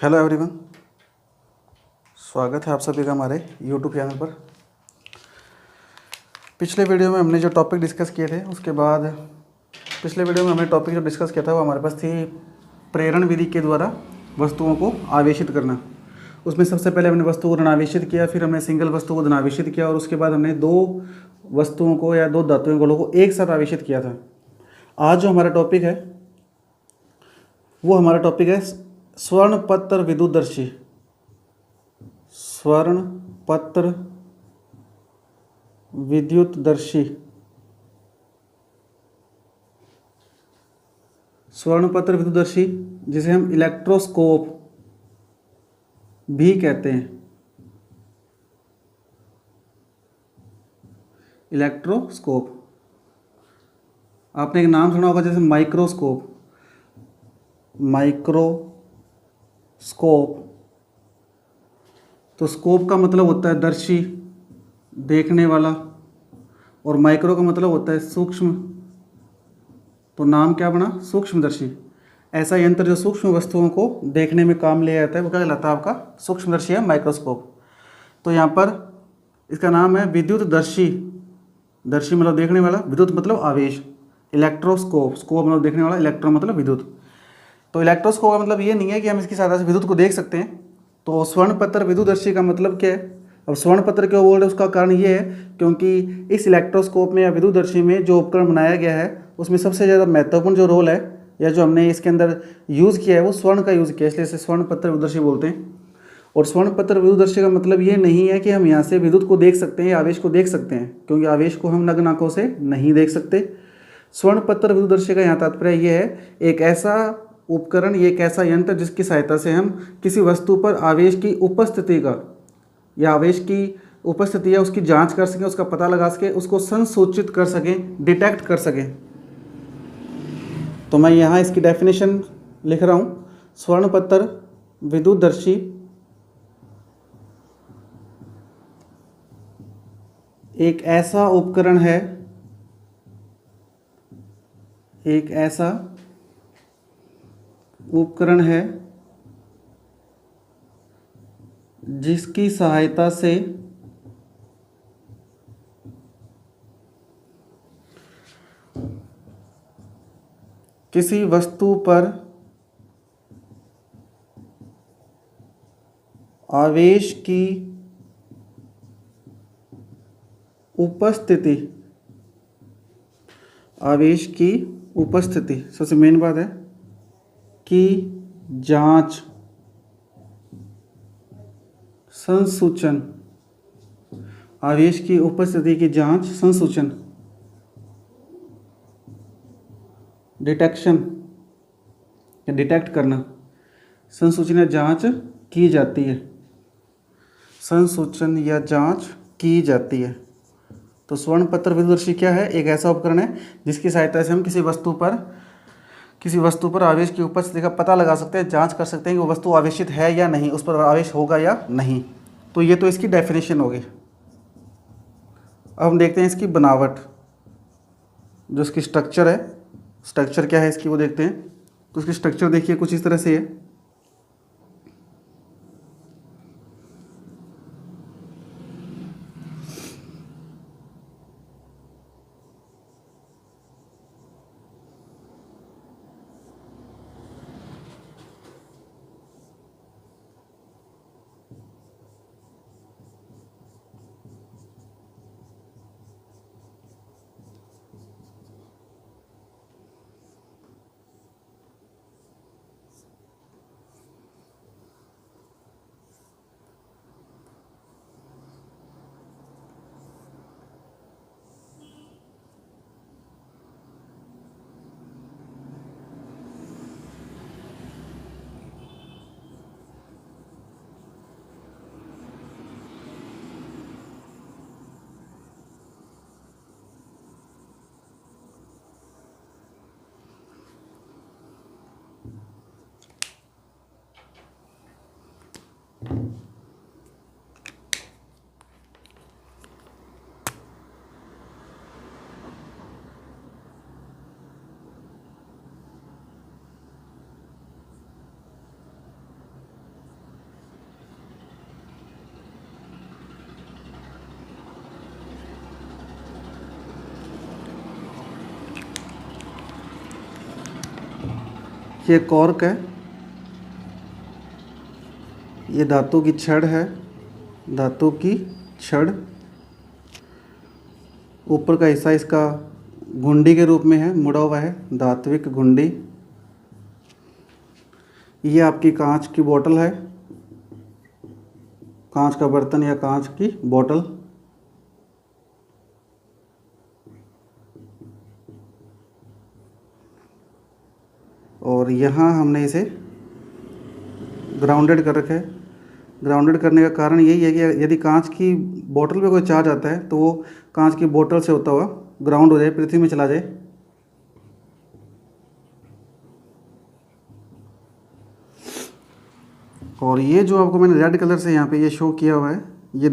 Hello everyone, स्वागत है आप सभी का हमारे यूट्यूब चैनल पर। पिछले वीडियो में हमने जो टॉपिक डिस्कस किए थे उसके बाद पिछले वीडियो में हमने टॉपिक जो डिस्कस किया था वो हमारे पास थी प्रेरण विधि के द्वारा वस्तुओं को आवेशित करना। उसमें सबसे पहले हमने वस्तु को ऋणावेशित किया, फिर हमने सिंगल वस्तु को धनावेशित किया और उसके बाद हमने दो वस्तुओं को या दो धातुओं गोलों को एक साथ आवेशित किया था। आज जो हमारा टॉपिक है वो हमारा टॉपिक है स्वर्णपत्र विद्युतदर्शी। स्वर्णपत्र विद्युतदर्शी। स्वर्णपत्र विद्युतदर्शी जिसे हम इलेक्ट्रोस्कोप भी कहते हैं। इलेक्ट्रोस्कोप आपने एक नाम सुना होगा जैसे माइक्रोस्कोप। माइक्रोस्कोप तो स्कोप का मतलब होता है दर्शी, देखने वाला, और माइक्रो का मतलब होता है सूक्ष्म। तो नाम क्या बना? सूक्ष्मदर्शी। ऐसा यंत्र जो सूक्ष्म वस्तुओं को देखने में काम ले आता है वो क्या कहलाता है? आपका सूक्ष्मदर्शी है, माइक्रोस्कोप। तो यहाँ पर इसका नाम है विद्युतदर्शी। दर्शी मतलब देखने वाला, विद्युत मतलब आवेश, इलेक्ट्रोस्कोप, स्कोप मतलब देखने वाला, इलेक्ट्रो मतलब विद्युत। तो इलेक्ट्रोस्कोप का मतलब ये नहीं है कि हम इसकी सहायता से विद्युत को देख सकते हैं। तो स्वर्णपत्र विद्युतदर्शी का मतलब क्या है? अब स्वर्णपत्र क्यों बोल रहे हैं उसका कारण ये है क्योंकि इस इलेक्ट्रोस्कोप में या विद्युतदर्शी में जो उपकरण बनाया गया है उसमें सबसे ज़्यादा महत्वपूर्ण जो रोल है या जो हमने इसके अंदर यूज़ किया है वो स्वर्ण का यूज़ किया है, इसलिए इसे स्वर्णपत्र विद्युतदर्शी बोलते हैं। और स्वर्णपत्र विद्युतदर्शी का मतलब ये नहीं है कि हम यहाँ से विद्युत को देख सकते हैं या आवेश को देख सकते हैं, क्योंकि आवेश को हम नग्न आंखों से नहीं देख सकते। स्वर्णपत्र विद्युतदर्शी का यहाँ तात्पर्य ये है एक ऐसा उपकरण, ये एक ऐसा यंत्र जिसकी सहायता से हम किसी वस्तु पर आवेश की उपस्थिति का या आवेश की उपस्थिति या उसकी जांच कर सकें, उसका पता लगा सकें, उसको संसूचित कर सकें, डिटेक्ट कर सकें। तो मैं यहाँ इसकी डेफिनेशन लिख रहा हूँ। स्वर्णपत्र विद्युतदर्शी एक ऐसा उपकरण है, एक ऐसा उपकरण है जिसकी सहायता से किसी वस्तु पर आवेश की उपस्थिति, आवेश की उपस्थिति सबसे मेन बात है, की जांच, संसूचन, आवेश की उपस्थिति की जांच, संसूचन, डिटेक्शन या डिटेक्ट करना, संसूचन या जांच की जाती है, संसूचन या जांच की जाती है। तो स्वर्णपत्र विद्युतदर्शी क्या है? एक ऐसा उपकरण है जिसकी सहायता से हम किसी वस्तु पर आवेश की उपस्थिति का पता लगा सकते हैं, जांच कर सकते हैं कि वो वस्तु आवेशित है या नहीं, उस पर आवेश होगा या नहीं। तो ये तो इसकी डेफिनेशन होगी। अब हम देखते हैं इसकी बनावट, जो इसकी स्ट्रक्चर है, स्ट्रक्चर क्या है इसकी वो देखते हैं। तो इसकी स्ट्रक्चर देखिए कुछ इस तरह से है। ये कॉर्क है, ये धातु की छड़ है, धातु की छड़। ऊपर का हिस्सा इसका घुंडी के रूप में है, मुड़ा हुआ है, धात्विक घुंडी। ये आपकी कांच की बोतल है, कांच का बर्तन या कांच की बोतल। और यहाँ हमने इसे ग्राउंडेड कर रखा है। ग्राउंडेड करने का कारण यही है कि यदि कांच की बोतल पे कोई चार्ज आता है तो वो कांच की बोतल से होता हुआ ग्राउंड हो जाए, पृथ्वी में चला जाए। और ये जो आपको मैंने रेड कलर से यहाँ पे ये शो किया हुआ है, ये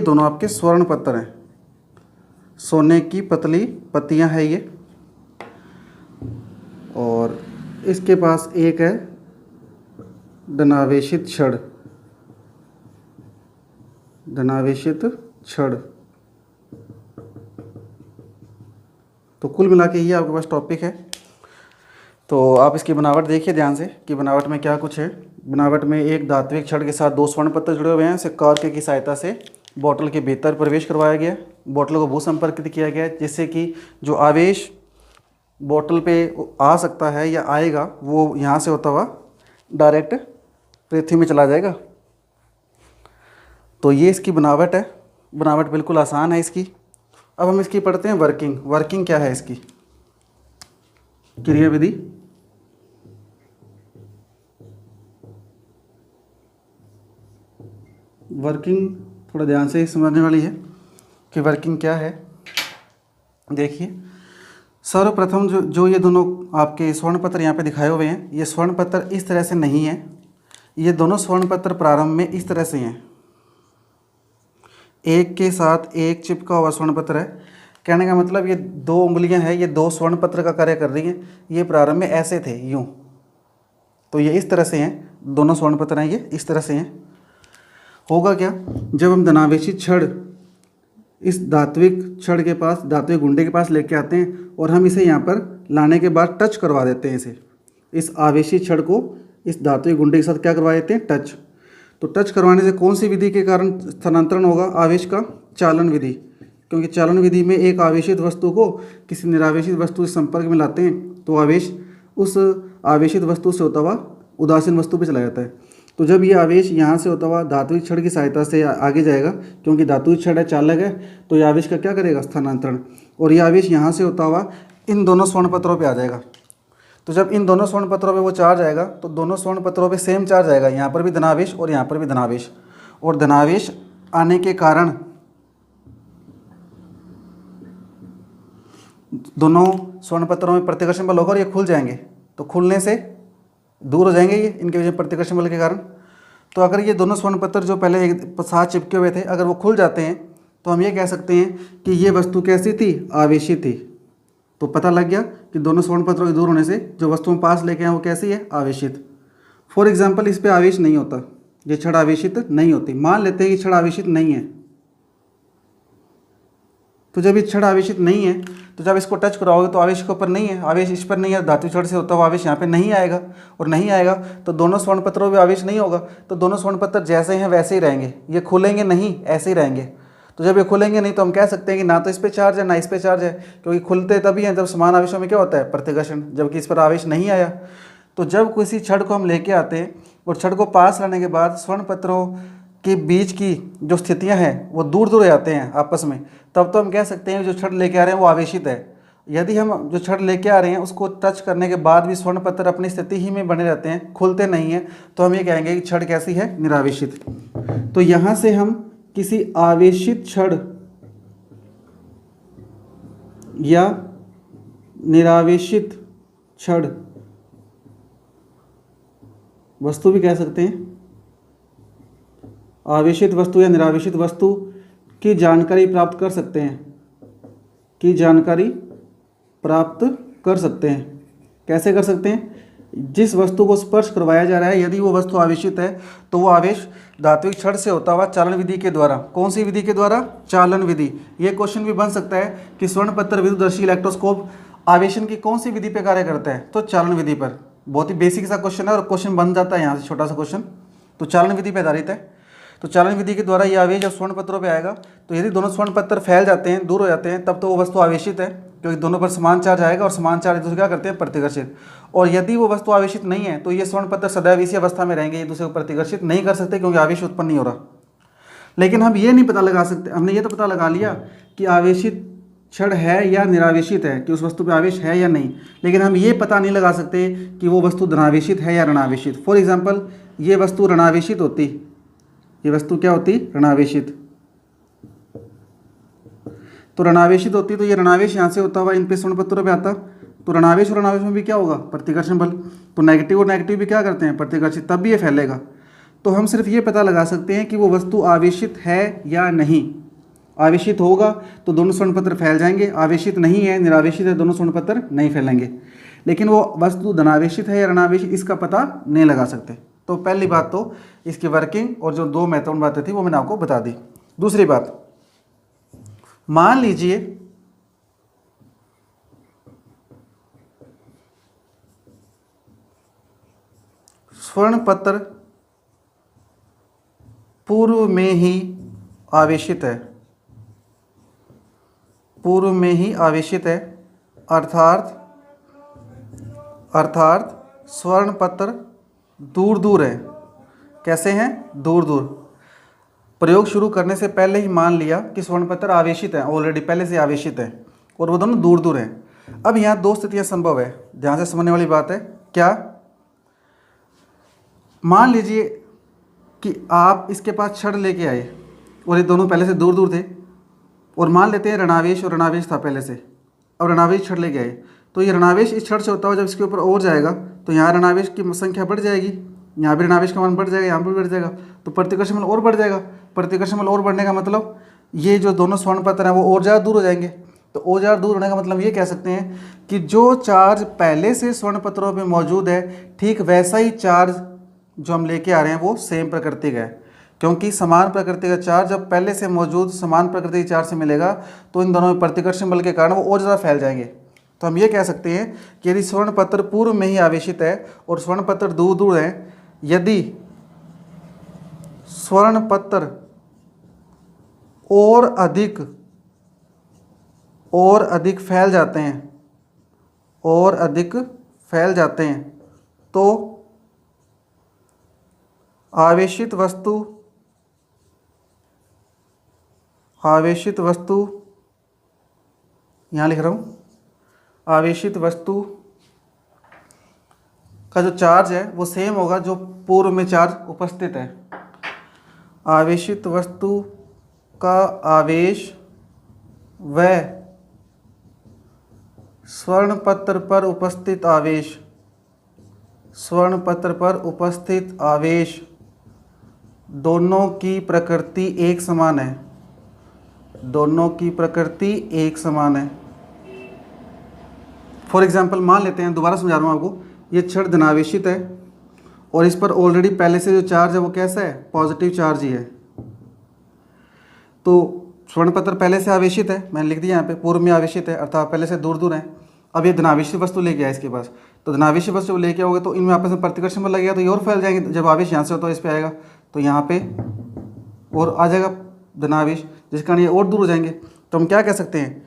दोनों आपके स्वर्ण पत्थर हैं। सोने की पतली पत्तियाँ हैं ये। और इसके पास एक है धनावेशित छड़, धनावेशित छड़। तो कुल मिला के ये आपके पास टॉपिक है। तो आप इसकी बनावट देखिए ध्यान से कि बनावट में क्या कुछ है। बनावट में एक धात्विक छड़ के साथ 2 स्वर्ण पत्थर जुड़े हुए हैं। इसे कॉर्क की सहायता से बोतल के भीतर प्रवेश करवाया गया, बोतल को भूसंपर्कित किया गया, जिससे कि जो आवेश बोतल पे आ सकता है या आएगा वो यहाँ से होता हुआ डायरेक्ट पृथ्वी में चला जाएगा। तो ये इसकी बनावट है। बनावट बिल्कुल आसान है इसकी। अब हम इसकी पढ़ते हैं वर्किंग। वर्किंग क्या है इसकी, क्रियाविधि। वर्किंग थोड़ा ध्यान से समझने वाली है कि वर्किंग क्या है। देखिए, सर्वप्रथम जो ये दोनों आपके स्वर्ण पत्र यहाँ पे दिखाए हुए हैं, ये स्वर्ण पत्र इस तरह से नहीं है। ये दोनों स्वर्ण पत्र प्रारंभ में इस तरह से हैं, एक के साथ एक चिपका हुआ स्वर्ण पत्र है। कहने का मतलब ये 2 उंगलियां हैं, ये 2 स्वर्ण पत्र का कार्य कर रही हैं। ये प्रारंभ में ऐसे थे, यूं। तो ये इस तरह से हैं, दोनों स्वर्ण पत्र हैं, ये इस तरह से हैं। होगा क्या, जब हम धनावेशित छड़ इस धात्विक छड़ के पास, धात्विक गुंडे के पास लेके आते हैं और हम इसे यहाँ पर लाने के बाद टच करवा देते हैं। इस आवेशित छड़ को इस धात्विक गुंडे के साथ क्या करवा देते हैं, टच। तो टच करवाने से कौन सी विधि के कारण स्थानांतरण होगा आवेश का, चालन विधि। क्योंकि चालन विधि में एक आवेशित वस्तु को किसी निरावेशित वस्तु के संपर्क में लाते हैं तो आवेश उस आवेशित वस्तु से होता हुआ उदासीन वस्तु पर चला जाता है। तो जब ये आवेश यहाँ से होता हुआ धात्विक छड़ की सहायता से आगे जाएगा, क्योंकि धात्विक छड़ है, चालक है, तो ये आवेश का क्या करेगा, स्थानांतरण। और ये आवेश यहाँ से होता हुआ इन दोनों स्वर्ण पत्रों पे आ जाएगा। तो जब इन दोनों स्वर्ण पत्रों पे वो चार्ज आएगा तो दोनों स्वर्ण पत्रों पे सेम चार्ज आएगा, यहाँ पर भी धनावेश और यहाँ पर भी धनावेश। और धनावेश आने के कारण दोनों स्वर्ण पत्रों में प्रतिकर्षण बल होगा और ये खुल जाएंगे। तो खुलने से दूर हो जाएंगे ये, इनके वजह प्रतिकर्षण बल के कारण। तो अगर ये दोनों स्वर्ण पत्र जो पहले एक साथ चिपके हुए थे, अगर वो खुल जाते हैं तो हम ये कह सकते हैं कि ये वस्तु कैसी थी, आवेशित थी। तो पता लग गया कि दोनों स्वर्ण पत्रों के दूर होने से जो वस्तु हम पास लेके आए वो कैसी है, आवेशित। फॉर एग्जाम्पल, इस पर आवेश नहीं होता, ये छड़ आवेशित नहीं होती। मान लेते हैं कि छड़ आवेशित नहीं है। तो जब ये छड़ आवेशित नहीं है तो जब इसको टच कराओगे तो आवेश के ऊपर नहीं है, आवेश इस पर नहीं है, धातु छड़ से होता हुआ आवेश यहाँ पे नहीं आएगा। और नहीं आएगा तो दोनों स्वर्ण पत्रों में आवेश नहीं होगा। तो दोनों स्वर्ण पत्र जैसे हैं वैसे ही रहेंगे, ये खुलेंगे नहीं, ऐसे ही रहेंगे। तो जब ये खुलेंगे नहीं तो हम कह सकते हैं कि ना तो इस पर चार्ज है ना इस पर चार्ज है, क्योंकि खुलते तभी हैं जब समान आवेशों में क्या होता है, प्रतिकर्षण, जबकि इस पर आवेश नहीं आया। तो जब किसी छड़ को हम लेके आते हैं और छड़ को पास लाने के बाद स्वर्ण पत्रों के बीच की जो स्थितियां हैं वो दूर दूर हो जाते हैं आपस में, तब तो हम कह सकते हैं जो छड़ लेके आ रहे हैं वो आवेशित है। यदि हम जो छड़ लेके आ रहे हैं उसको टच करने के बाद भी स्वर्ण पत्र अपनी स्थिति ही में बने रहते हैं, खुलते नहीं हैं, तो हम ये कहेंगे कि छड़ कैसी है, निरावेशित। तो यहाँ से हम किसी आवेशित छड़ या निरावेशित छड़ वस्तु भी कह सकते हैं, आवेशित वस्तु या निरावेशित वस्तु की जानकारी प्राप्त कर सकते हैं, की जानकारी प्राप्त कर सकते हैं। कैसे कर सकते हैं, जिस वस्तु को स्पर्श करवाया जा रहा है यदि वो वस्तु आवेशित है तो वो आवेश धात्विक छड़ से होता हुआ चालन विधि के द्वारा, कौन सी विधि के द्वारा, चालन विधि। ये क्वेश्चन भी बन सकता है कि स्वर्ण पत्र विद्युतदर्शी इलेक्ट्रोस्कोप आवेशन की कौन सी विधि पे कार्य करता है? तो चालन विधि पर। बहुत ही बेसिक सा क्वेश्चन है और क्वेश्चन बन जाता है यहाँ से, छोटा सा क्वेश्चन। तो चालन विधि पर आधारित है। तो चालन विधि के द्वारा ये आवेश जब स्वर्ण पत्रों पे आएगा तो यदि दोनों स्वर्ण पत्र फैल जाते हैं, दूर हो जाते हैं, तब तो वो वस्तु आवेशित है, क्योंकि दोनों पर समान चार्ज आएगा और समान चार्ज एक दूसरे क्या करते हैं? प्रतिकर्षित। और यदि वो वस्तु आवेशित नहीं है तो ये स्वर्ण पत्र सदैव इसी अवस्था में रहेंगे, एक दूसरे को प्रतिकर्षित नहीं कर सकते, क्योंकि आवेश उत्पन्न नहीं हो रहा। लेकिन हम ये नहीं पता लगा सकते, हमने ये तो पता लगा लिया कि आवेशित क्षण है या निरावेशित है, कि उस वस्तु पे आवेश है या नहीं, लेकिन हम ये पता नहीं लगा सकते कि वो वस्तु धनावेशित है या ऋणावेशित। फॉर एग्जाम्पल, ये वस्तु ऋणावेशित होती, ये वस्तु क्या होती? ऋणावेशित। तो ऋणावेशित होती तो ये ऋणावेश यहाँ से होता हुआ इन पे स्वर्ण पत्रों पे आता, तो ऋणावेश और ऋणावेश में भी क्या होगा? प्रतिकर्षण बल। तो नेगेटिव और नेगेटिव भी क्या करते हैं? प्रतिकर्षित, तब भी ये फैलेगा। तो हम सिर्फ ये पता लगा सकते हैं कि वो वस्तु आवेशित है या नहीं। आवेशित होगा तो दोनों स्वर्ण पत्र फैल जाएंगे, आवेशित नहीं है, निरावेशित है, दोनों स्वर्ण पत्र नहीं फैलेंगे। लेकिन वो वस्तु धनावेशित है या ऋणावेशित, इसका पता नहीं लगा सकते। तो पहली बात तो इसकी वर्किंग और जो दो महत्वपूर्ण बातें थी वो मैंने आपको बता दी। दूसरी बात, मान लीजिए स्वर्ण पत्र पूर्व में ही आवेशित है, पूर्व में ही आवेशित है, अर्थात स्वर्ण पत्र दूर दूर है। कैसे हैं? दूर दूर। प्रयोग शुरू करने से पहले ही मान लिया कि स्वर्ण पत्र आवेशित है, ऑलरेडी पहले से आवेशित है, और वो दोनों दूर दूर हैं। अब यहाँ दो स्थितियाँ संभव है, ध्यान से समझने वाली बात है। क्या? मान लीजिए कि आप इसके पास छड़ लेके आए और ये दोनों पहले से दूर दूर थे, और मान लेते हैं ऋणावेश और ऋणावेश था पहले से, अब ऋणावेश छड़ लेके आए, तो ये ऋणावेश इस छड़ से होता हुआ जब इसके ऊपर और जाएगा तो यहाँ ऋणावेश की संख्या बढ़ जाएगी, यहाँ भी ऋणावेश का मान बढ़ जाएगा, यहाँ पर भी बढ़ जाएगा, तो प्रतिकर्षण बल और बढ़ जाएगा। प्रतिकर्षण बल और बढ़ने का मतलब ये जो दोनों स्वर्ण पत्र हैं वो और ज़्यादा दूर हो जाएंगे। तो और ज़्यादा दूर होने का मतलब ये कह सकते हैं कि जो चार्ज पहले से स्वर्ण पत्रों में मौजूद है, ठीक वैसा ही चार्ज जो हम लेके आ रहे हैं वो सेम प्रकृति का है, क्योंकि समान प्रकृति का चार्ज जब पहले से मौजूद समान प्रकृति के चार्ज से मिलेगा तो इन दोनों में प्रतिकर्षण बल के कारण वो और ज़्यादा फैल जाएंगे। तो हम ये कह सकते हैं कि यदि स्वर्ण पत्र पूर्व में ही आवेशित है और स्वर्ण पत्र दूर दूर है, यदि स्वर्ण पत्र और अधिक फैल जाते हैं, और अधिक फैल जाते हैं, तो आवेशित वस्तु यहाँ लिख रहा हूँ, आवेशित वस्तु का जो चार्ज है वो सेम होगा जो पूर्व में चार्ज उपस्थित है। आवेशित वस्तु का आवेश व स्वर्ण पत्र पर उपस्थित आवेश, स्वर्ण पत्र पर उपस्थित आवेश दोनों की प्रकृति एक समान है, दोनों की प्रकृति एक समान है। फॉर एग्जाम्पल मान लेते हैं, दोबारा समझा रहा हूँ आपको, ये छड़ धनावेशित है और इस पर ऑलरेडी पहले से जो चार्ज है वो कैसा है? पॉजिटिव चार्ज ही है। तो स्वर्ण पत्र पहले से आवेशित है, मैंने लिख दिया यहाँ पे, पूर्व में आवेशित है अर्थात पहले से दूर दूर है। अब ये धनावेशी वस्तु लेके आए इसके पास, तो धनावेशी वस्तु जब लेके आओगे तो इनमें आपस में प्रतिकर्षण बल लगेगा तो ये और फैल जाएंगे। जब आवेश यहाँ से होता है इस पे आएगा तो यहाँ पे और आ जाएगा धनावेश, जिस कारण ये और दूर हो जाएंगे। तो हम क्या कह सकते हैं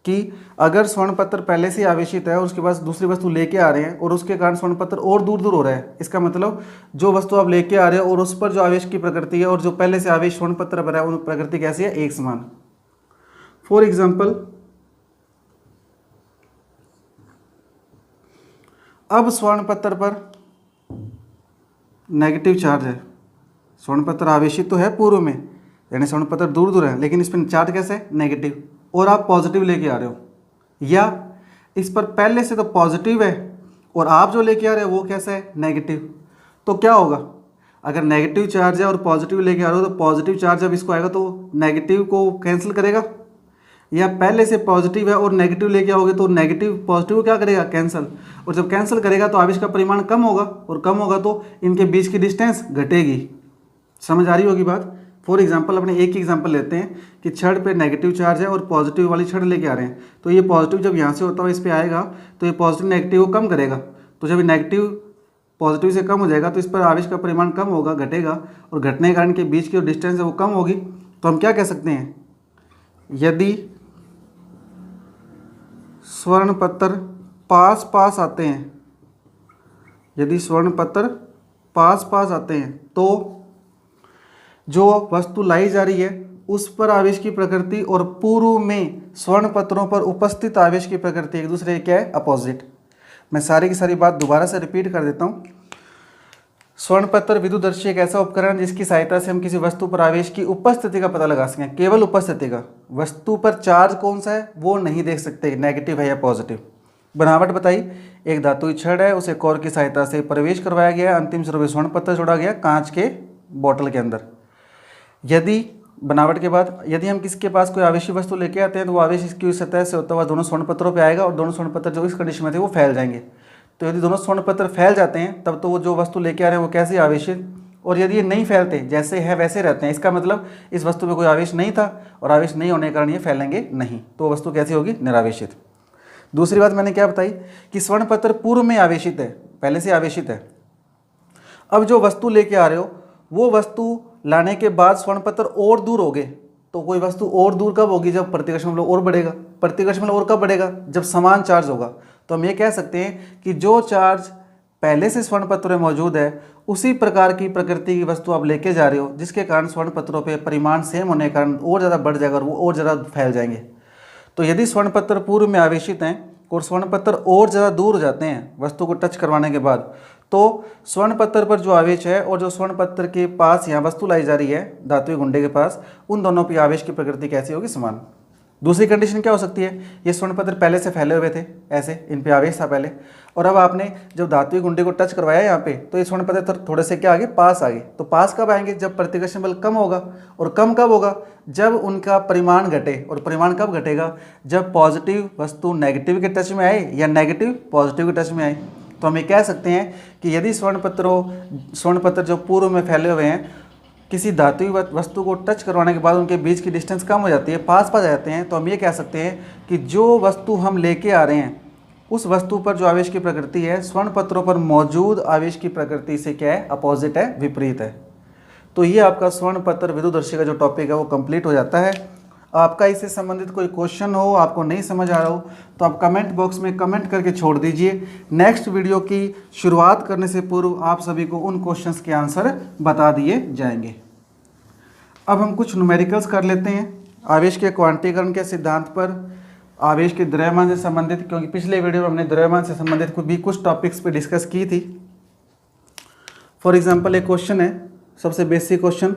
कि अगर स्वर्ण पत्र पहले से आवेशित है और उसके पास दूसरी वस्तु लेके आ रहे हैं और उसके कारण स्वर्ण पत्र और दूर दूर हो रहा है, इसका मतलब जो वस्तु आप लेके आ रहे हो और उस पर जो आवेश की प्रकृति है और जो पहले से आवेश स्वर्ण पत्र पर है उन प्रकृति कैसी है? एक समान। फॉर एग्जाम्पल, अब स्वर्ण पत्र पर नेगेटिव चार्ज है, स्वर्ण पत्र आवेशित तो है पूर्व में, यानी स्वर्ण पत्र दूर दूर है, लेकिन इस पर चार्ज कैसे है? नेगेटिव, और आप पॉजिटिव लेके आ रहे हो, या इस पर पहले से तो पॉजिटिव है और आप जो लेके आ रहे हो वो कैसा है? नेगेटिव। तो क्या होगा? अगर नेगेटिव चार्ज है और पॉजिटिव लेके आ रहे हो तो पॉजिटिव चार्ज जब इसको आएगा तो नेगेटिव को कैंसिल करेगा, या पहले से पॉजिटिव है और नेगेटिव लेके आओगे तो नेगेटिव पॉजिटिव क्या करेगा? कैंसिल। और जब कैंसिल करेगा तो आवेश का परिमाण कम होगा, और कम होगा तो इनके बीच की डिस्टेंस घटेगी। समझ आ रही होगी बात? फॉर एग्जांपल अपने एक ही एग्जांपल लेते हैं कि छड़ पे नेगेटिव चार्ज है और पॉजिटिव वाली छड़ लेके आ रहे हैं, तो ये पॉजिटिव जब यहाँ से होता हुआ इस पे आएगा तो ये पॉजिटिव नेगेटिव को कम करेगा, तो जब ये नेगेटिव पॉजिटिव से कम हो जाएगा तो इस पर आवेश का परिमाण कम होगा, घटेगा, और घटने के कारण के बीच की जो डिस्टेंस है वो कम होगी। तो हम क्या कह सकते हैं, यदि स्वर्ण पत्थर पास पास आते हैं, यदि स्वर्ण पत्थर पास पास आते हैं तो जो वस्तु लाई जा रही है उस पर आवेश की प्रकृति और पूर्व में स्वर्ण पत्रों पर उपस्थित आवेश की प्रकृति एक दूसरे क्या है, अपोजिट। मैं सारी की सारी बात दोबारा से रिपीट कर देता हूँ। स्वर्ण पत्र विद्युतदर्शी एक ऐसा उपकरण जिसकी सहायता से हम किसी वस्तु पर आवेश की उपस्थिति का पता लगा सकें, केवल उपस्थिति का। वस्तु पर चार्ज कौन सा है वो नहीं देख सकते, नेगेटिव है या पॉजिटिव। बनावट बताई, एक धातुई छड़ है, उसे कोर की सहायता से प्रवेश करवाया गया, अंतिम स्वरूप में स्वर्ण पत्थर जोड़ा गया कांच के बोतल के अंदर। यदि बनावट के बाद यदि हम किसके पास कोई आवेशी वस्तु लेके आते हैं तो वो आवेश इसकी सतह से होता हुआ दोनों स्वर्ण पत्रों पे आएगा और दोनों स्वर्ण पत्र जो इस कंडीशन में थे वो फैल जाएंगे। तो यदि दोनों स्वर्ण पत्र फैल जाते हैं तब तो वो जो वस्तु लेके आ रहे हैं वो कैसे आवेशित, और यदि ये नहीं फैलते, जैसे है वैसे रहते हैं, इसका मतलब इस वस्तु में कोई आवेश नहीं था और आवेश नहीं होने के कारण ये फैलेंगे नहीं, तो वस्तु कैसी होगी, निरावेशित। दूसरी बात मैंने क्या बताई कि स्वर्ण पत्र पूर्व में आवेशित है, पहले से आवेशित है। अब जो वस्तु लेके आ रहे हो वो वस्तु लाने के बाद स्वर्ण पत्र और दूर हो गए, तो कोई वस्तु और दूर कब होगी, जब प्रतिकर्षण बल और बढ़ेगा। प्रतिकर्षण बल और कब बढ़ेगा, जब समान चार्ज होगा। तो हम ये कह सकते हैं कि जो चार्ज पहले से स्वर्ण पत्र में मौजूद है उसी प्रकार की प्रकृति की वस्तु आप लेके जा रहे हो, जिसके कारण स्वर्ण पत्रों पे परिमाण सेम होने के कारण और ज़्यादा बढ़ जाएगा और वो और ज़्यादा फैल जाएंगे। तो यदि स्वर्ण पत्र पूर्व में आवेशित हैं और स्वर्ण पत्र और ज़्यादा दूर हो जाते हैं वस्तु को टच करवाने के बाद, तो स्वर्ण पत्र पर जो आवेश है और जो स्वर्ण पत्र के पास यहाँ वस्तु लाई जा रही है धातुई गुंडे के पास, उन दोनों की आवेश की प्रकृति कैसी होगी, समान। दूसरी कंडीशन क्या हो सकती है, ये स्वर्ण पत्र पहले से फैले हुए थे ऐसे, इन पे आवेश था पहले, और अब आपने जब धातुई गुंडे को टच करवाया यहाँ पे तो ये स्वर्ण पत्र थोड़े से क्या आगे, पास आगे। तो पास कब आएंगे, जब प्रतिकर्षण बल कम होगा, और कम कब होगा, जब उनका परिमाण घटे। और परिमाण कब घटेगा, जब पॉजिटिव वस्तु नेगेटिव के टच में आए या नेगेटिव पॉजिटिव के टच में आए। तो हम ये कह सकते हैं कि यदि स्वर्ण पत्र जो पूर्व में फैले हुए हैं किसी धातुई वस्तु को टच करवाने के बाद उनके बीच की डिस्टेंस कम हो जाती है, पास आ जाते हैं, तो हम ये कह सकते हैं कि जो वस्तु हम लेके आ रहे हैं उस वस्तु पर जो आवेश की प्रकृति है स्वर्ण पत्रों पर मौजूद आवेश की प्रकृति से क्या है, अपोजिट है, विपरीत है। तो ये आपका स्वर्ण पत्र विद्युतदर्शी का जो टॉपिक है वो कंप्लीट हो जाता है। आपका इससे संबंधित कोई क्वेश्चन हो, आपको नहीं समझ आ रहा हो, तो आप कमेंट बॉक्स में कमेंट करके छोड़ दीजिए। नेक्स्ट वीडियो की शुरुआत करने से पूर्व आप सभी को उन क्वेश्चंस के आंसर बता दिए जाएंगे। अब हम कुछ न्यूमेरिकल्स कर लेते हैं आवेश के क्वांटीकरण के सिद्धांत पर, आवेश के द्रव्यमान से संबंधित, क्योंकि पिछले वीडियो में हमने द्रव्यमान से संबंधित भी कुछ टॉपिक्स पे डिस्कस की थी। फॉर एग्जाम्पल एक क्वेश्चन है, सबसे बेसिक क्वेश्चन,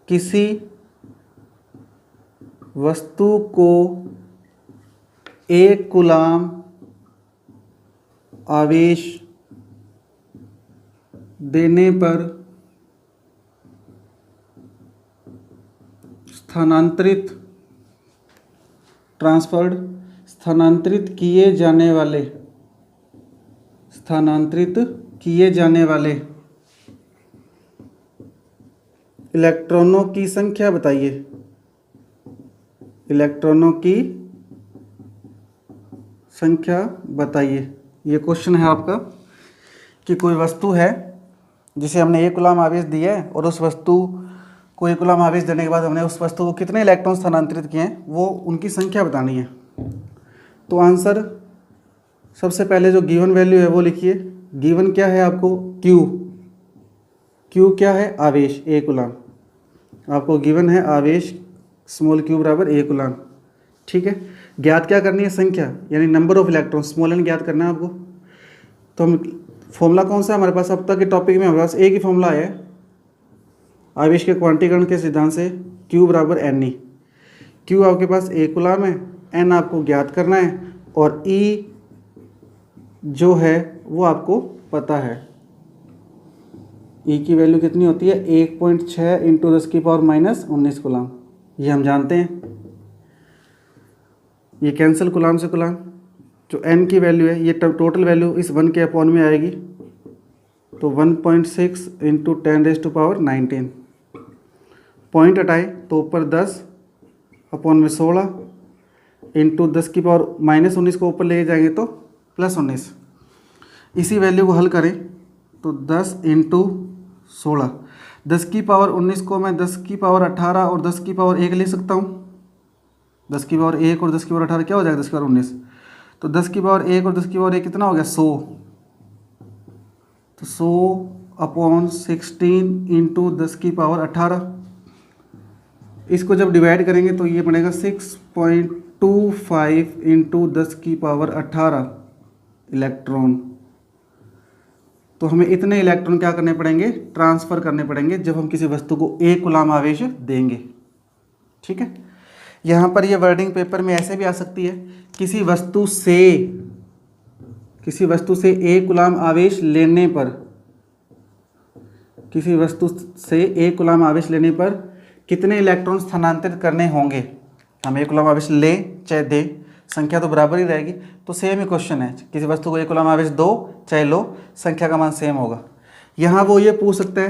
किसी वस्तु को 1 कूलाम आवेश देने पर स्थानांतरित किए जाने वाले इलेक्ट्रॉनों की संख्या बताइए। इलेक्ट्रॉनों की संख्या बताइए। ये क्वेश्चन है आपका कि कोई वस्तु है जिसे हमने 1 कूलाम आवेश दिया है और उस वस्तु को 1 कूलाम आवेश देने के बाद हमने उस वस्तु को कितने इलेक्ट्रॉन स्थानांतरित किए हैं वो उनकी संख्या बतानी है। तो आंसर सबसे पहले जो गिवन वैल्यू है वो लिखिए। गिवन क्या है आपको, क्यू क्या है, आवेश 1 कूलाम। आपको गिवन है आवेश स्मॉल q बराबर 1 कूलाम, ठीक है। ज्ञात क्या करनी है, संख्या यानी number of electron, small n ज्ञात करना है आपको। तो हम फॉर्मूला कौन सा है हमारे पास, अब तक के टॉपिक में हमारे पास एक ही फॉर्मूला है आवेश के क्वांटीकरण के सिद्धांत से, q बराबर n ई। q आपके पास 1 कूलाम है, n आपको ज्ञात करना है और e जो है वो आपको पता है। e की वैल्यू कितनी होती है, 1.6 × 10⁻⁻19 कूलाम, ये हम जानते हैं। ये कैंसिल कूलाम से कूलाम। जो n की वैल्यू है ये टोटल वैल्यू इस 1 के अपॉन में आएगी, तो 1.6 इंटू 10⁻19। पॉइंट हटाए तो ऊपर 10 अपॉन में 16 इंटू 10⁻−19 को ऊपर ले जाएंगे तो +19। इसी वैल्यू को हल करें तो 10 इंटू 16, 10⁻19 को मैं 10⁻18 और 10⁻1 लिख सकता हूँ। 10⁻1 और 10⁻18 क्या हो जाएगा? 10⁻19। तो 10⁻1 और 10⁻1 कितना हो गया? 100। तो 100/16 इंटू 10⁻18। इसको जब डिवाइड करेंगे तो ये बनेगा 6.25 इंटू 10⁻18 इलेक्ट्रॉन। तो हमें इतने इलेक्ट्रॉन क्या करने पड़ेंगे? ट्रांसफ़र करने पड़ेंगे जब हम किसी वस्तु को 1 कूलाम आवेश देंगे। ठीक है, यहाँ पर ये वर्डिंग पेपर में ऐसे भी आ सकती है, किसी वस्तु से 1 कूलाम आवेश लेने पर, किसी वस्तु से 1 कूलाम आवेश लेने पर कितने इलेक्ट्रॉन स्थानांतरित करने होंगे। हम 1 कूलाम आवेश लें चाहे दें, संख्या तो बराबर ही रहेगी। तो सेम ही क्वेश्चन है, किसी वस्तु को 1 कूलाम आवेश दो चाहे लो, संख्या का मान सेम होगा। यहाँ वो ये पूछ सकता है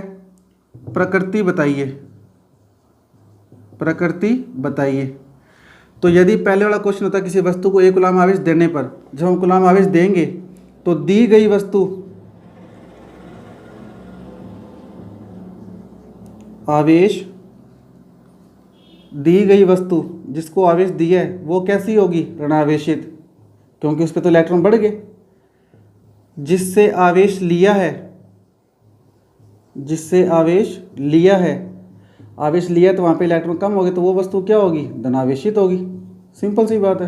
प्रकृति बताइए, प्रकृति बताइए। तो यदि पहले वाला क्वेश्चन होता है किसी वस्तु को 1 कूलाम आवेश देने पर, जब हम कूलाम आवेश देंगे तो दी गई वस्तु आवेश, दी गई वस्तु जिसको आवेश दिया है वो कैसी होगी? ऋणावेशित, क्योंकि उस पर तो इलेक्ट्रॉन बढ़ गए। जिससे आवेश लिया है, जिससे आवेश लिया है, आवेश लिया तो वहाँ पे इलेक्ट्रॉन कम हो गए, तो वो वस्तु क्या होगी? धनावेशित होगी। सिंपल सी बात है।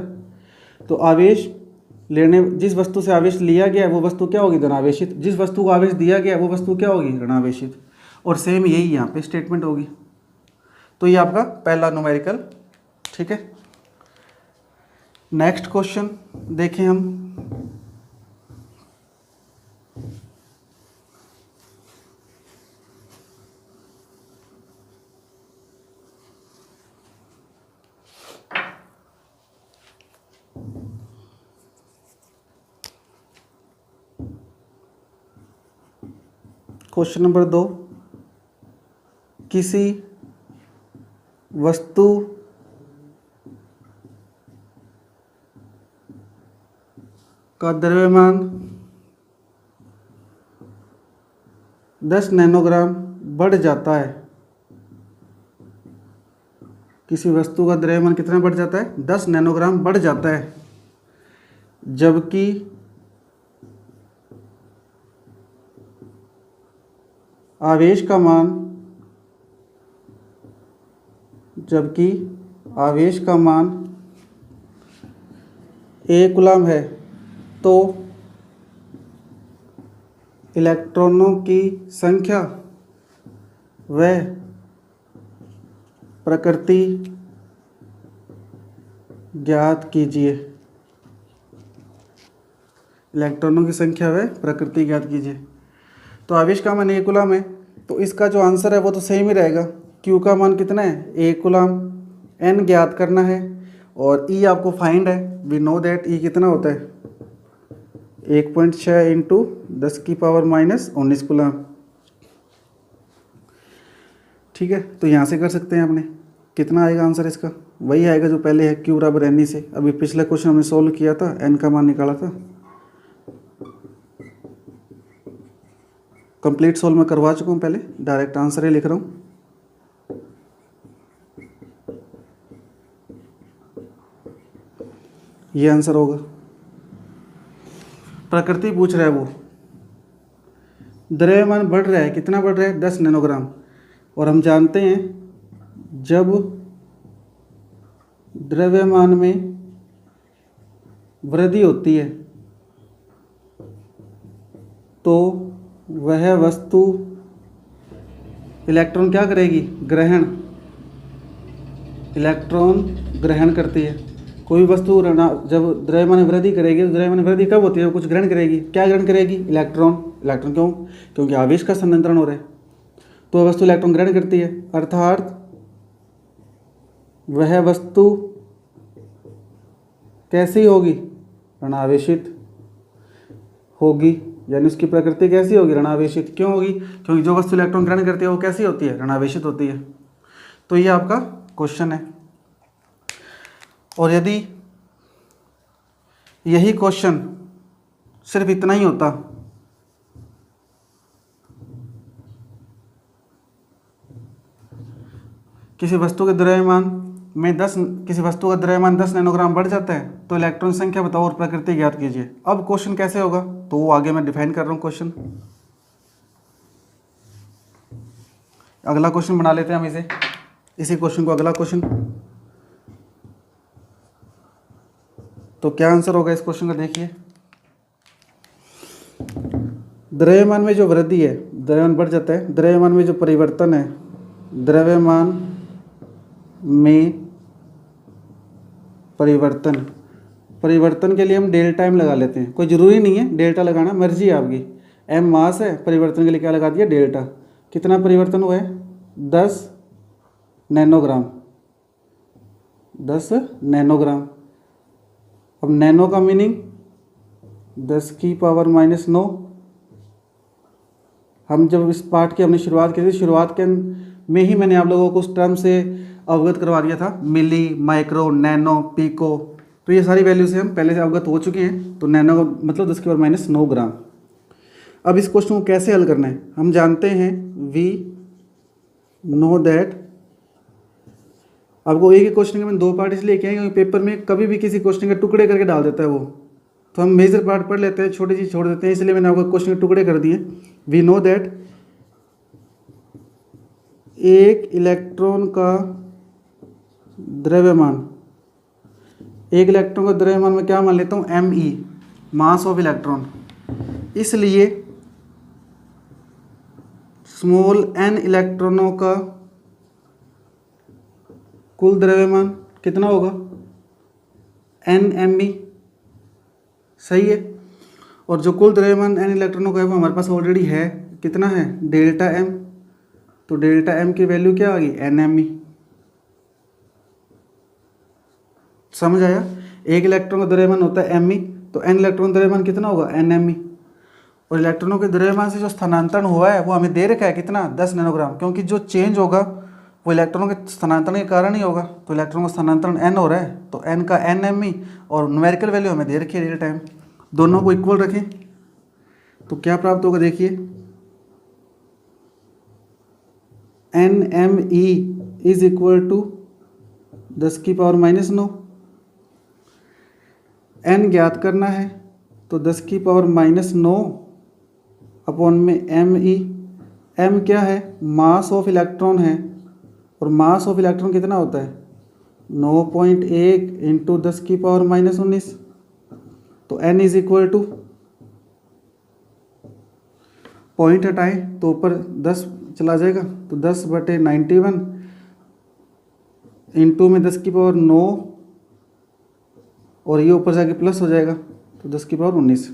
तो आवेश लेने, जिस वस्तु से आवेश लिया गया वो वस्तु क्या होगी? धनावेशित। जिस वस्तु को आवेश दिया गया वो वस्तु क्या होगी? ऋणावेशित। और सेम यही यहाँ पे स्टेटमेंट होगी। तो ये आपका पहला न्यूमेरिकल। ठीक है, नेक्स्ट क्वेश्चन देखें हम। क्वेश्चन नंबर 2, किसी वस्तु का द्रव्यमान 10 नैनोग्राम बढ़ जाता है। किसी वस्तु का द्रव्यमान कितना बढ़ जाता है? 10 नैनोग्राम बढ़ जाता है, जबकि आवेश का मान, जबकि आवेश का मान 1 कूलाम है, तो इलेक्ट्रॉनों की संख्या व प्रकृति ज्ञात कीजिए। इलेक्ट्रॉनों की संख्या व प्रकृति ज्ञात कीजिए। तो आवेश का मान 1 कूलाम है, तो इसका जो आंसर है वो तो सेम ही रहेगा। क्यू का मान कितना है? 1 कूलाम। एन ज्ञात करना है और ई आपको फाइंड है। वी नो दैट ई कितना होता है? 1.6 इंटू 10⁻−19 कूलाम। ठीक है, तो यहाँ से कर सकते हैं अपने। कितना आएगा आंसर इसका? वही आएगा जो पहले है, Q बराबर एन ई से। अभी पिछले क्वेश्चन हमने सोल्व किया था, एन का मान निकाला था। कंप्लीट सोल्व मैं करवा चुका हूँ पहले, डायरेक्ट आंसर ही लिख रहा हूँ। ये आंसर होगा। प्रकृति पूछ रहा है वो, द्रव्यमान बढ़ रहा है, कितना बढ़ रहा है? 10 नैनोग्राम। और हम जानते हैं जब द्रव्यमान में वृद्धि होती है तो वह वस्तु इलेक्ट्रॉन क्या करेगी? ग्रहण। इलेक्ट्रॉन ग्रहण करती है। कोई वस्तु जब द्रव्यमान में वृद्धि करेगी, तो द्रव्यमान में वृद्धि कब होती है? वो कुछ ग्रहण करेगी। क्या ग्रहण करेगी? इलेक्ट्रॉन। इलेक्ट्रॉन क्यों? क्योंकि आवेश का स्थानांतरण हो रहा है, तो वह वस्तु इलेक्ट्रॉन ग्रहण करती है। अर्थात वह वस्तु कैसी होगी? ऋणावेशित होगी, यानी उसकी प्रकृति कैसी होगी, ऋणावेशित। क्यों होगी? क्योंकि जो वस्तु इलेक्ट्रॉन ग्रहण करती है वो कैसी होती है, ऋणावेशित होती है। तो ये आपका क्वेश्चन है। और यदि यही क्वेश्चन सिर्फ इतना ही होता, किसी वस्तु के द्रव्यमान में 10 किसी वस्तु का द्रव्यमान 10 नैनोग्राम बढ़ जाता है तो इलेक्ट्रॉन संख्या बताओ और प्रकृति ज्ञात कीजिए। अब क्वेश्चन कैसे होगा तो वो आगे मैं डिफाइन कर रहा हूँ क्वेश्चन। अगला क्वेश्चन बना लेते हैं हम इसी क्वेश्चन को अगला क्वेश्चन। तो क्या आंसर होगा इस क्वेश्चन का, देखिए। द्रव्यमान में जो वृद्धि है, द्रव्यमान बढ़ जाता है, द्रव्यमान में जो परिवर्तन है, द्रव्यमान में परिवर्तन के लिए हम डेल्टा एम लगा लेते हैं। कोई ज़रूरी नहीं है डेल्टा लगाना, मर्जी है आपकी। एम मास है, परिवर्तन के लिए क्या लगा दिया, डेल्टा। कितना परिवर्तन हुआ है, 10 नैनोग्राम, 10 नैनोग्राम। अब नैनो का मीनिंग 10 की पावर -9। हम जब इस पार्ट की हमने शुरुआत की थी, शुरुआत के में ही मैंने आप लोगों को उस टर्म से अवगत करवा दिया था, मिली, माइक्रो, नैनो, पीको। तो ये सारी वैल्यू से हम पहले से अवगत हो चुके हैं। तो नैनो का मतलब 10 की पावर -9 ग्राम। अब इस क्वेश्चन को कैसे हल करना है, हम जानते हैं वी नो दैट। आपको एक ही क्वेश्चन के मैंने 2 पार्ट इसलिए किया है क्योंकि पेपर में कभी भी किसी क्वेश्चन के टुकड़े करके डाल देता है वो। तो हम मेजर पार्ट पढ़ लेते हैं, छोटी चीज़ छोड़ देते हैं, इसलिए मैंने आपको क्वेश्चन के टुकड़े कर दिए। वी नो दैट एक इलेक्ट्रॉन का द्रव्यमान, एक इलेक्ट्रॉन का द्रव्यमान में क्या मान लेता हूँ, me, मास ऑफ इलेक्ट्रॉन। इसलिए स्मॉल n इलेक्ट्रॉनों का कुल द्रव्यमान कितना होगा, nme, सही है। और जो कुल द्रव्यमान n इलेक्ट्रॉनों का है वो हमारे पास ऑलरेडी है, कितना है, डेल्टा m। तो डेल्टा m की वैल्यू क्या आ गई, nme। समझ आया? एक इलेक्ट्रॉन का द्रव्यमान होता है me, तो n इलेक्ट्रॉन द्रव्यमान कितना होगा, nme। और इलेक्ट्रॉनों के द्रव्यमान से जो स्थानांतरण हुआ है वो हमें दे रखा है कितना, 10 नैनोग्राम। क्योंकि जो चेंज होगा वो इलेक्ट्रॉनों के स्थानांतरण के कारण ही होगा। तो इलेक्ट्रॉन का स्थानांतरण n हो रहा है, तो n का nme और न्यूमेरिकल वैल्यू हमें दे रखी है रियल टाइम। दोनों को इक्वल रखें तो क्या प्राप्त होगा, देखिए nme इज इक्वल टू 10 की पावर -9। n ज्ञात करना है तो 10 की पावर -9 अपॉन में me। m क्या है, मास ऑफ इलेक्ट्रॉन है, और मास ऑफ इलेक्ट्रॉन कितना होता है, 9.1 इंटू 10 की पावर -19। तो n is equal to, point हटाएं तो ऊपर 10 चला जाएगा, तो 10/91 इंटू में 10 की पावर 9 और ये ऊपर जाके प्लस हो जाएगा, तो 10 की पावर 19।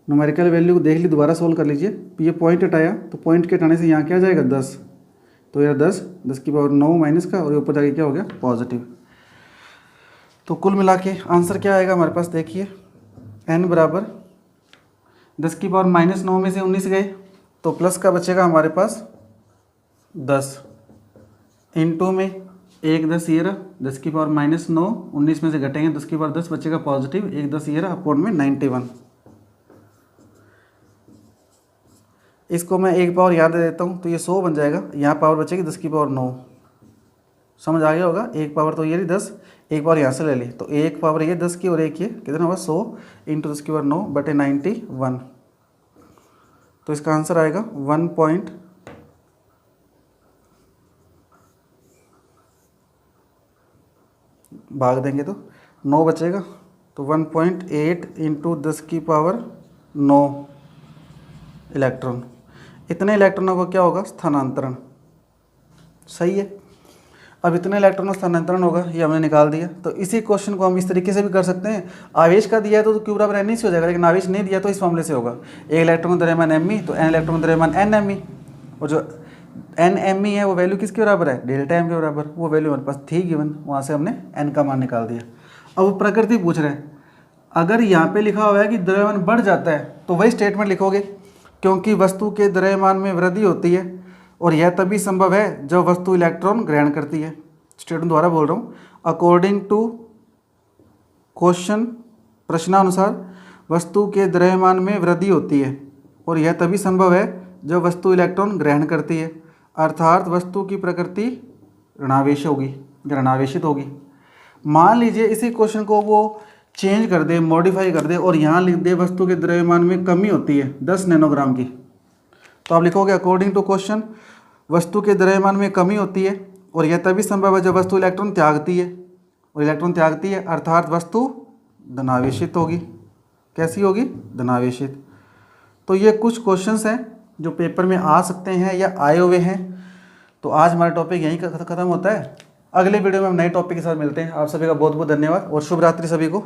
न्यूमेरिकल वैल्यू को देख ली, दोबारा सोल्व कर लीजिए। ये पॉइंट हटाया तो पॉइंट के हटाने से यहाँ क्या आ जाएगा, 10। तो यह 10 की पावर 9 माइनस का, और ये ऊपर जाके क्या हो गया, पॉजिटिव। तो कुल मिला के आंसर क्या आएगा हमारे पास, देखिए n बराबर 10 की पावर -9 में से 19 गए तो प्लस का बचेगा हमारे पास 10 इंटू में 1 10 ये रहा, 10 की पावर -9, 19 में से घटेंगे 10 की पावर 10 बचेगा पॉजिटिव, 1 10 ये रहा, अपॉन में 91। इसको मैं एक पावर याद दे देता हूँ तो ये 100 बन जाएगा, यहाँ पावर बचेगी 10 की पावर 9। समझ आ गया होगा, एक पावर तो ये रही 10, एक पावर यहाँ से ले ली, तो एक पावर ये 10 की और एक ये कितना होगा, 100 इंटू 10 की पावर 9/91। तो इसका आंसर आएगा 1 पॉइंट भाग देंगे तो 9 बचेगा, तो 1.8 इंटू 10 की पावर 9 इलेक्ट्रॉन। इतने इलेक्ट्रॉनों का क्या होगा, स्थानांतरण। सही है। अब इतने इलेक्ट्रॉनों का स्थानांतरण होगा, ये हमने निकाल दिया। तो इसी क्वेश्चन को हम इस तरीके से भी कर सकते हैं, आवेश का दिया है तो Q बराबर n से हो जाएगा, लेकिन आवेश नहीं दिया तो इस मामले से होगा, एक इलेक्ट्रॉन का द्रव्यमान me तो n इलेक्ट्रॉन का द्रव्यमान nme, और जो nme है वो वैल्यू किसके बराबर है, डेल्टा m के बराबर। वो वैल्यू हमारे पास थी गिवन, वहाँ से हमने n का मान निकाल दिया। अब वो प्रकृति पूछ रहे हैं, अगर यहाँ पे लिखा हुआ है कि द्रव्यमान बढ़ जाता है तो वही स्टेटमेंट लिखोगे, क्योंकि वस्तु के द्रव्यमान में वृद्धि होती है और यह तभी संभव है जब वस्तु इलेक्ट्रॉन ग्रहण करती है। स्टेटमेंट द्वारा बोल रहा हूँ, अकॉर्डिंग टू क्वेश्चन, प्रश्नानुसार वस्तु के द्रव्यमान में वृद्धि होती है और यह तभी संभव है जब वस्तु इलेक्ट्रॉन ग्रहण करती है, अर्थात वस्तु की प्रकृति ऋणावेश होगी, ऋणावेशित होगी। मान लीजिए इसी क्वेश्चन को वो चेंज कर दे, मॉडिफाई कर दे और यहाँ लिख दे वस्तु के द्रव्यमान में कमी होती है 10 नैनोग्राम की, तो आप लिखोगे अकॉर्डिंग टू क्वेश्चन वस्तु के द्रव्यमान में कमी होती है और यह तभी संभव है जब वस्तु इलेक्ट्रॉन त्यागती है, और इलेक्ट्रॉन त्यागती है अर्थात वस्तु धनावेशित होगी। कैसी होगी? धनावेशित। तो ये कुछ क्वेश्चंस हैं जो पेपर में आ सकते हैं या आए हुए हैं। तो आज हमारा टॉपिक यहीं खत्म होता है। अगले वीडियो में हम नए टॉपिक के साथ मिलते हैं। आप सभी का बहुत बहुत धन्यवाद और शुभ रात्रि सभी को।